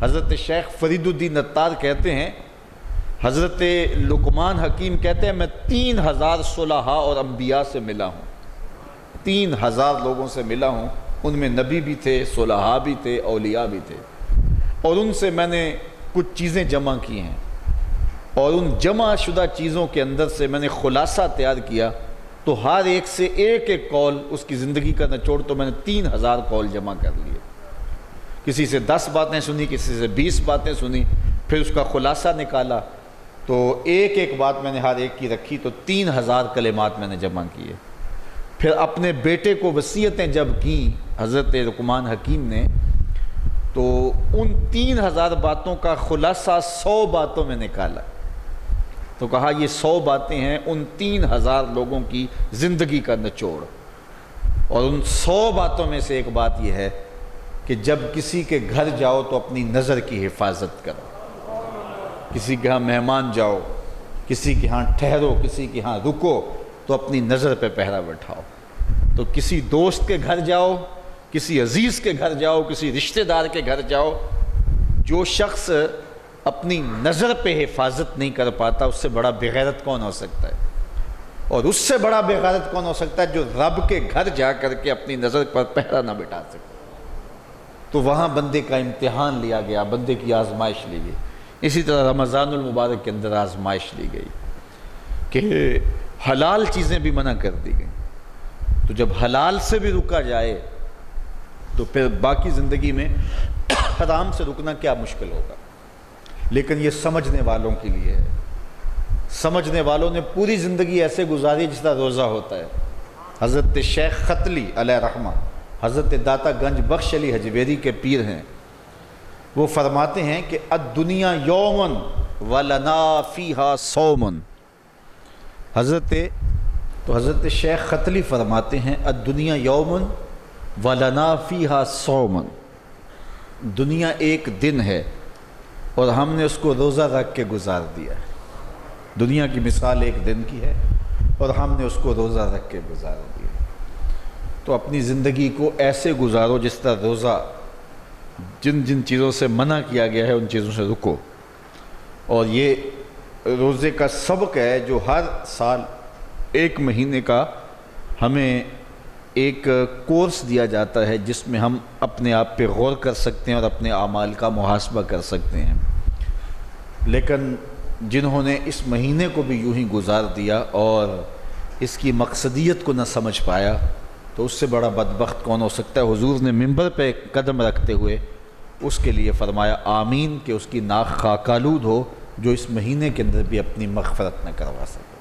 حضرت شیخ فرید الدین عطار کہتے ہیں، حضرت لقمان حکیم کہتے ہیں میں 3000 صلحاء اور انبیاء سے ملا ہوں، 3000 لوگوں سے ملا ہوں، ان میں نبی بھی تھے، صلحاء بھی تھے، اولیاء بھی تھے، اور ان سے میں نے کچھ چیزیں جمع کی ہیں، اور ان جمع شدہ چیزوں کے اندر سے میں نے خلاصہ تیار کیا، تو ہر ایک سے ایک ایک قول اس کی زندگی کا نچوڑ، تو میں نے 3000 قول جمع کر لیے۔ کسی سے 10 باتیں سنی، کسی سے 20 باتیں سنی، پھر اس کا خلاصہ نکالا، تو ایک ایک بات میں نے ہر ایک کی رکھی، تو 3000 کلمات میں نے جمع کیے۔ پھر اپنے بیٹے کو وصیتیں جب کیں حضرت لقمان حکیم نے، تو ان 3000 باتوں کا خلاصہ 100 باتوں میں نکالا، تو کہا یہ 100 باتیں ہیں ان 3000 لوگوں کی زندگی کا نچوڑ، اور ان 100 باتوں میں سے ایک بات یہ ہے کہ جب کسی کے گھر جاؤ تو اپنی نظر کی حفاظت کرو، کسی کے ہاں مہمان جاؤ، کسی کے ہاں ٹھہرو، کسی کے ہاں رکو، تو اپنی نظر پہ پہرا بٹھاؤ۔ تو کسی دوست کے گھر جاؤ، کسی عزیز کے گھر جاؤ، کسی رشتہ دار کے گھر جاؤ، جو شخص اپنی نظر پہ حفاظت نہیں کر پاتا، اس سے بڑا بے غیرت کون ہو سکتا ہے؟ اور اس سے بڑا بے غیرت کون ہو سکتا ہے جو رب کے گھر جا کر کے اپنی نظر پر پہرا نہ بٹھا سکتا؟ تو وہاں بندے کا امتحان لیا گیا، بندے کی آزمائش لی گئی۔ اسی طرح رمضان المبارک کے اندر آزمائش لی گئی کہ حلال چیزیں بھی منع کر دی گئیں، تو جب حلال سے بھی رکا جائے تو پھر باقی زندگی میں حرام سے رکنا کیا مشکل ہوگا۔ لیکن یہ سمجھنے والوں کے لیے ہے، سمجھنے والوں نے پوری زندگی ایسے گزاری جس طرح روزہ ہوتا ہے۔ حضرت شیخ ختلی علیہ رحمہ، حضرت داتا گنج بخش علی حجویری کے پیر ہیں، وہ فرماتے ہیں کہ الدنیا یومن ولنا فیہا صومن۔ حضرت شیخ ختلی فرماتے ہیں الدنیا یومن ولنا فیہا صومن، دنیا ایک دن ہے اور ہم نے اس کو روزہ رکھ کے گزار دیا ہے۔ دنیا کی مثال ایک دن کی ہے اور ہم نے اس کو روزہ رکھ کے گزار دیا۔ تو اپنی زندگی کو ایسے گزارو جس طرح روزہ، جن جن چیزوں سے منع کیا گیا ہے ان چیزوں سے رکو۔ اور یہ روزے کا سبق ہے جو ہر سال 1 مہینے کا ہمیں ایک کورس دیا جاتا ہے، جس میں ہم اپنے آپ پہ غور کر سکتے ہیں اور اپنے اعمال کا محاسبہ کر سکتے ہیں۔ لیکن جنہوں نے اس مہینے کو بھی یوں ہی گزار دیا اور اس کی مقصدیت کو نہ سمجھ پایا، تو اس سے بڑا بدبخت کون ہو سکتا ہے؟ حضور نے منبر پہ قدم رکھتے ہوئے اس کے لیے فرمایا آمین کہ اس کی ناک خاک آلود ہو جو اس مہینے کے اندر بھی اپنی مغفرت نہ کروا سکے۔